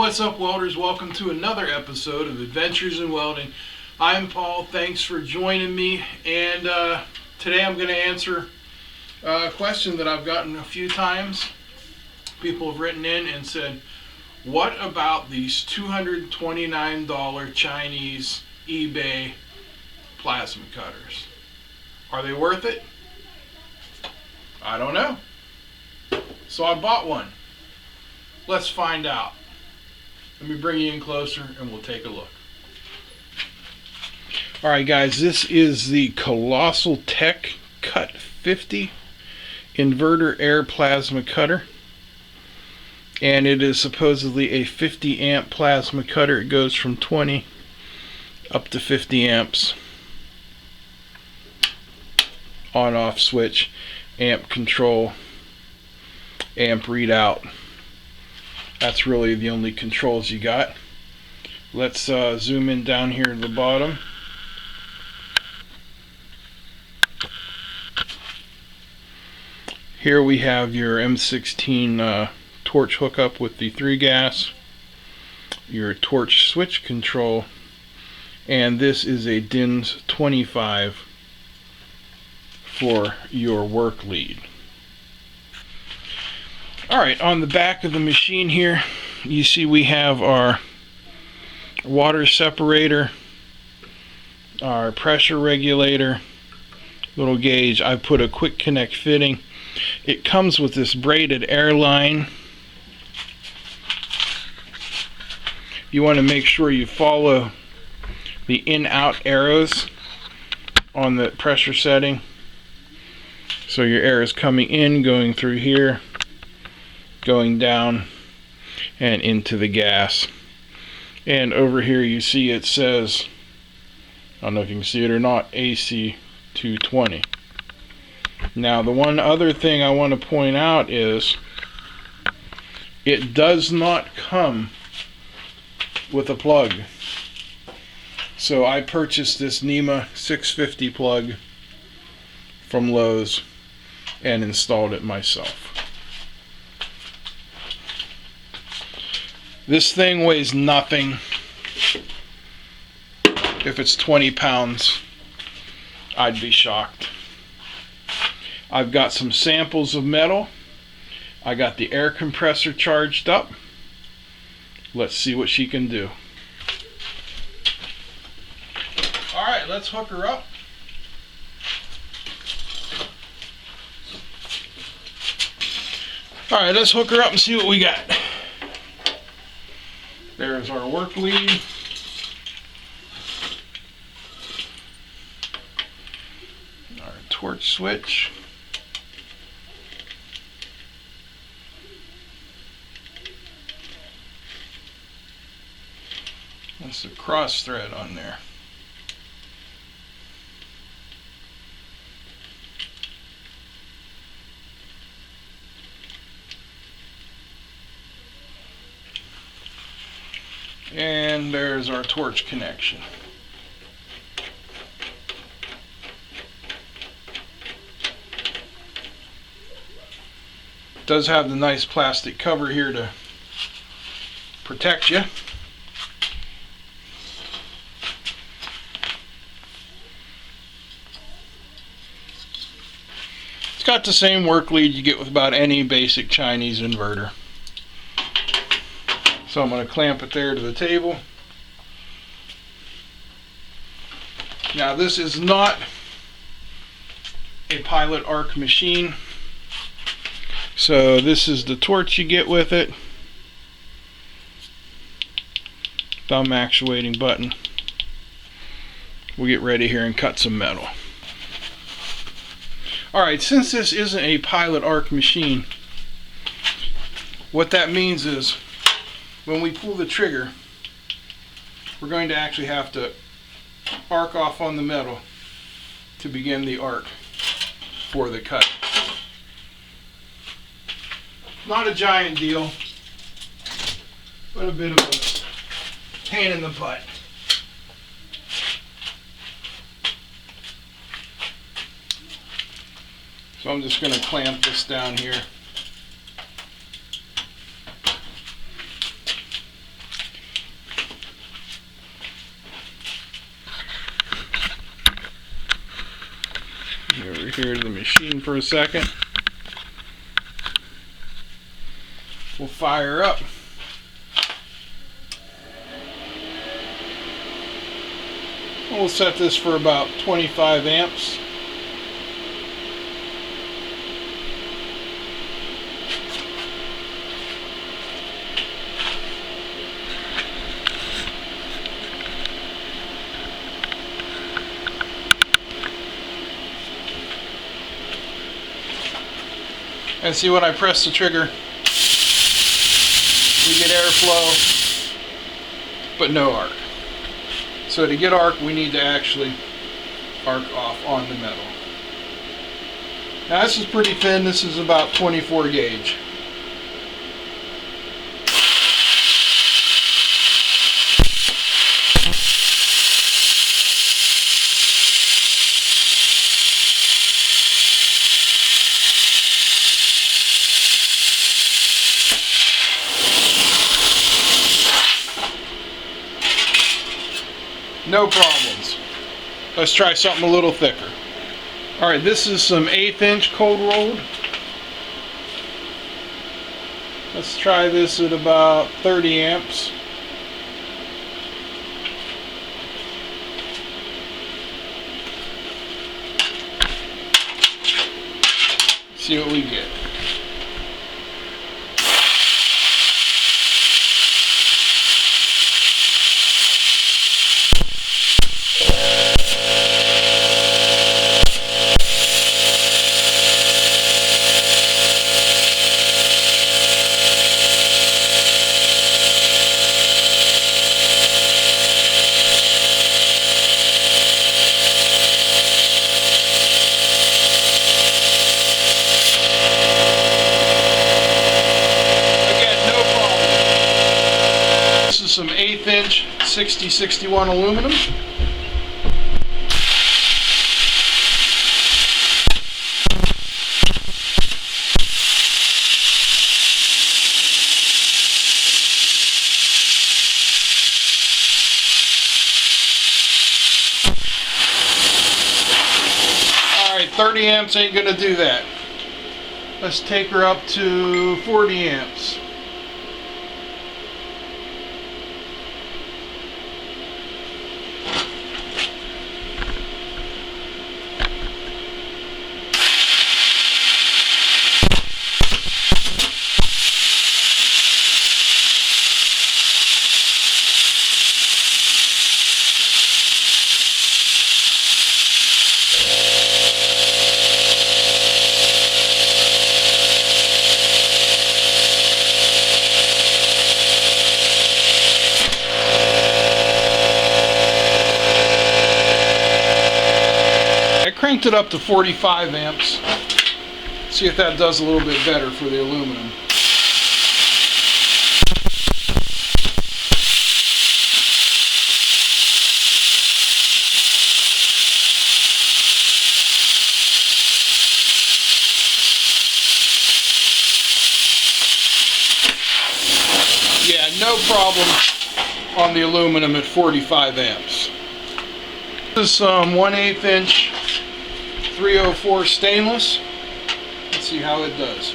what's up, welders? Welcome to another episode of Adventures in Welding. I'm Paul. Thanks for joining me. And today I'm going to answer a question that I've gotten a few times. People have written in and said, what about these $229 Chinese eBay plasma cutters? Are they worth it? I don't know. So I bought one. Let's find out. Let me bring you in closer and we'll take a look. Alright guys, this is the Colossal Tech Cut 50 inverter air plasma cutter. And it is supposedly a 50 amp plasma cutter. It goes from 20 up to 50 amps. On off switch, amp control, amp readout. That's really the only controls you got. Let's zoom in down here at the bottom. Here we have your M16 torch hookup with the 3 gas, your torch switch control, and this is a DINS 25 for your work lead. Alright, on the back of the machine here, you see we have our water separator, our pressure regulator, little gauge. I put a quick connect fitting. It comes with this braided air line. You want to make sure you follow the in-out arrows on the pressure setting. So your air is coming in, going through here, going down and into the gas. And over here you see it says, I don't know if you can see it or not, AC 220. Now the one other thing I want to point out is it does not come with a plug. So I purchased this NEMA 650 plug from Lowe's and installed it myself. This thing weighs nothing. If it's 20 pounds, I'd be shocked. I've got some samples of metal. I got the air compressor charged up. Let's see what she can do. Alright, let's hook her up. Alright, let's hook her up and see what we got. There's our work lead. Our torch switch. That's the cross thread on there. And there's our torch connection. It does have the nice plastic cover here to protect you. It's got the same work lead you get with about any basic Chinese inverter. So I'm going to clamp it there to the table. Now this is not a pilot arc machine. So this is the torch you get with it. Thumb actuating button. We'll get ready here and cut some metal. Alright, since this isn't a pilot arc machine, what that means is when we pull the trigger, we're going to actually have to arc off on the metal to begin the arc for the cut. Not a giant deal, but a bit of a pain in the butt. So I'm just going to clamp this down here. here to the machine for a second. We'll fire up. We'll set this for about 25 amps. And see, when I press the trigger, we get airflow, but no arc. So to get arc, we need to actually arc off on the metal. Now this is pretty thin. This is about 24 gauge. No problems. Let's try something a little thicker. Alright, this is some 1/8 inch cold rolled. Let's try this at about 30 amps. See what we get. Some 1/8 inch 6061 aluminum. Alright, 30 amps ain't gonna do that. Let's take her up to 40 amps. Cranked it up to 45 amps. See if that does a little bit better for the aluminum. Yeah, no problem on the aluminum at 45 amps. This is some 1/8 inch 304 stainless. Let's see how it does.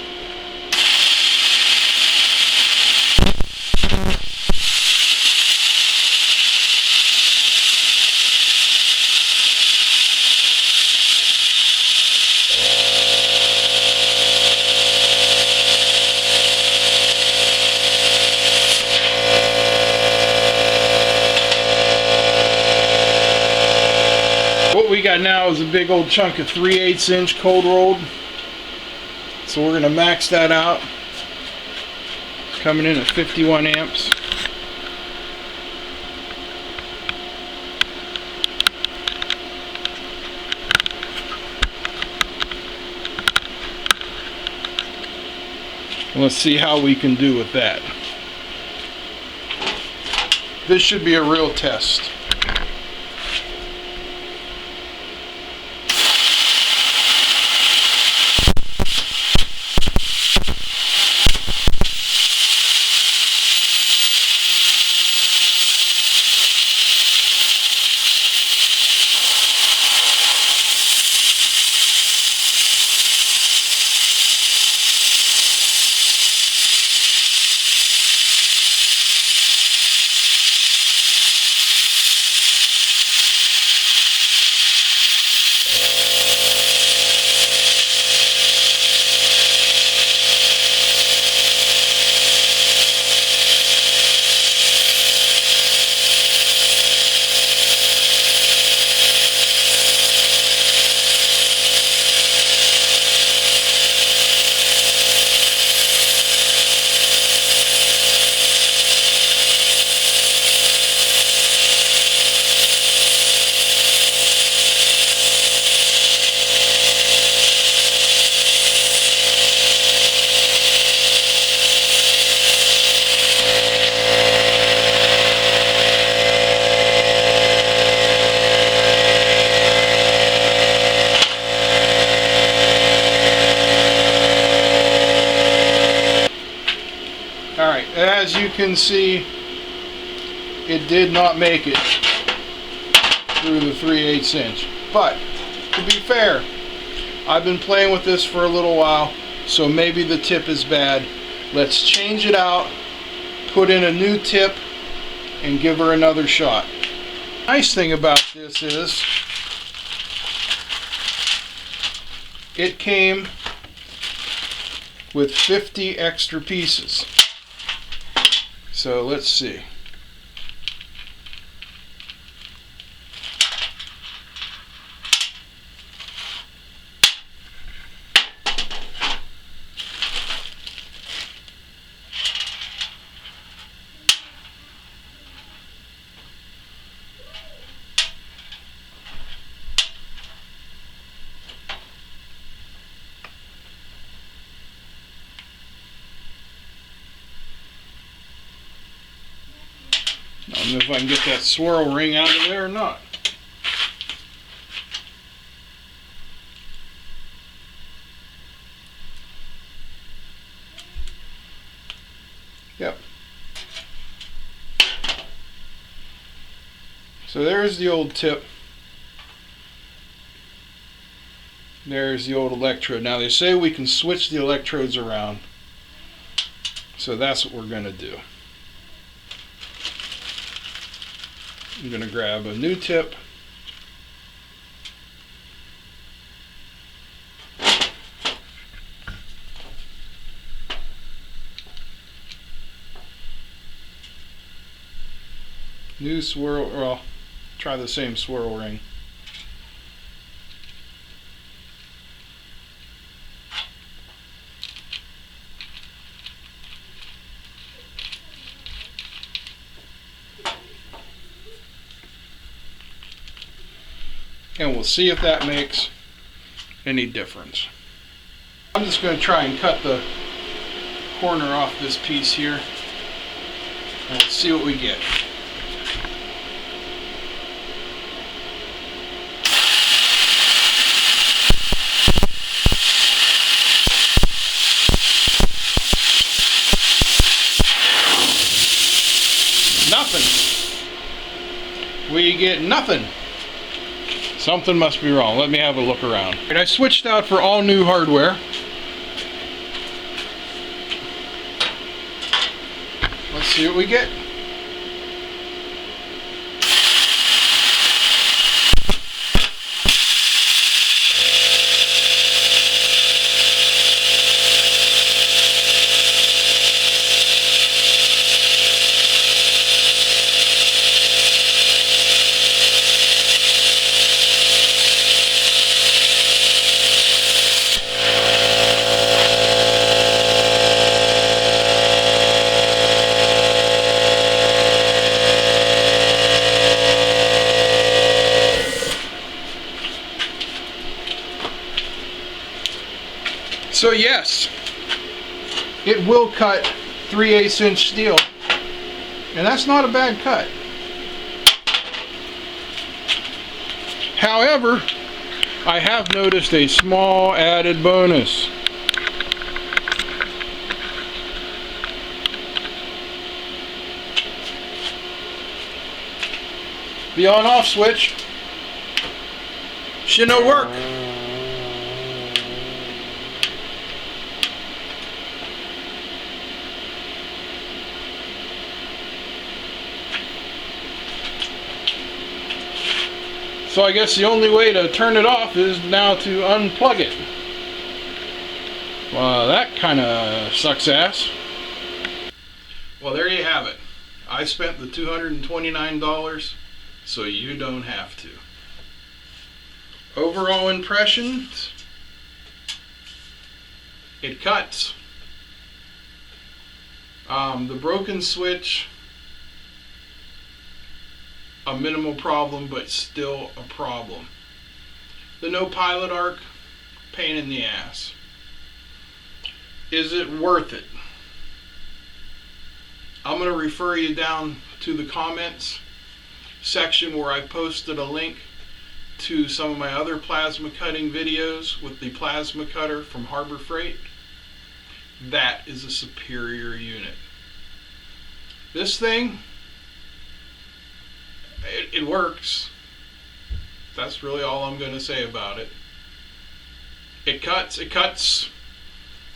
What we got now is a big old chunk of 3/8 inch cold rolled. So we're going to max that out. It's coming in at 51 amps. Let's see how we can do with that. This should be a real test. as you can see, it did not make it through the 3/8 inch. But to be fair, I've been playing with this for a little while, so maybe the tip is bad. Let's change it out, put in a new tip, and give her another shot. Nice thing about this is it came with 50 extra pieces. So let's see. I don't know if I can get that swirl ring out of there or not. Yep. So there's the old tip. There's the old electrode. Now they say we can switch the electrodes around. So that's what we're going to do. I'm going to grab a new tip. New swirl, well, try the same swirl ring. And we'll see if that makes any difference. I'm just going to try and cut the corner off this piece here. And let's see what we get. Nothing. We get nothing. Something must be wrong. Let me have a look around. And I switched out for all new hardware. Let's see what we get. So yes, it will cut 3/8 inch steel, and that's not a bad cut. However, I have noticed a small added bonus. The on-off switch should not work. So I guess the only way to turn it off is now to unplug it. Well, that kind of sucks ass. Well, there you have it. I spent the $229, so you don't have to. Overall impressions, it cuts. The broken switch, a minimal problem, but still a problem. The no pilot arc, pain in the ass. Is it worth it? I'm going to refer you down to the comments section where I posted a link to some of my other plasma cutting videos with the plasma cutter from Harbor Freight. That is a superior unit. This thing, it works. That's really all I'm going to say about it. It cuts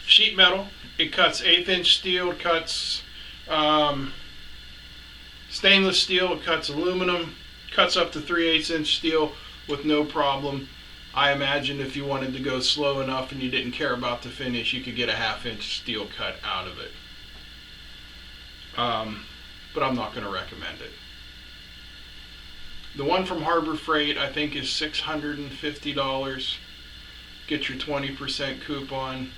sheet metal, it cuts 1/8 inch steel, it cuts stainless steel, it cuts aluminum, cuts up to 3/8 inch steel with no problem. I imagine if you wanted to go slow enough and you didn't care about the finish, you could get a 1/2 inch steel cut out of it. But I'm not going to recommend it. The one from Harbor Freight I think is $650. Get your 20% coupon.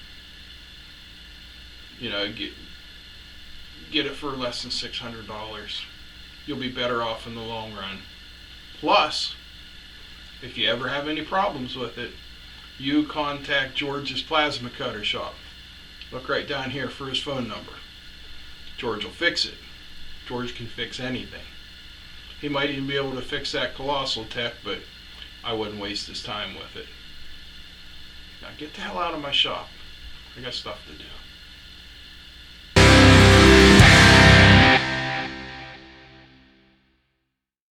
You know, get it for less than $600. You'll be better off in the long run. Plus, if you ever have any problems with it, you contact George's Plasma Cutter Shop. Look right down here for his phone number. George will fix it. George can fix anything. He might even be able to fix that Colossal Tech, but I wouldn't waste his time with it. Now get the hell out of my shop. I got stuff to do.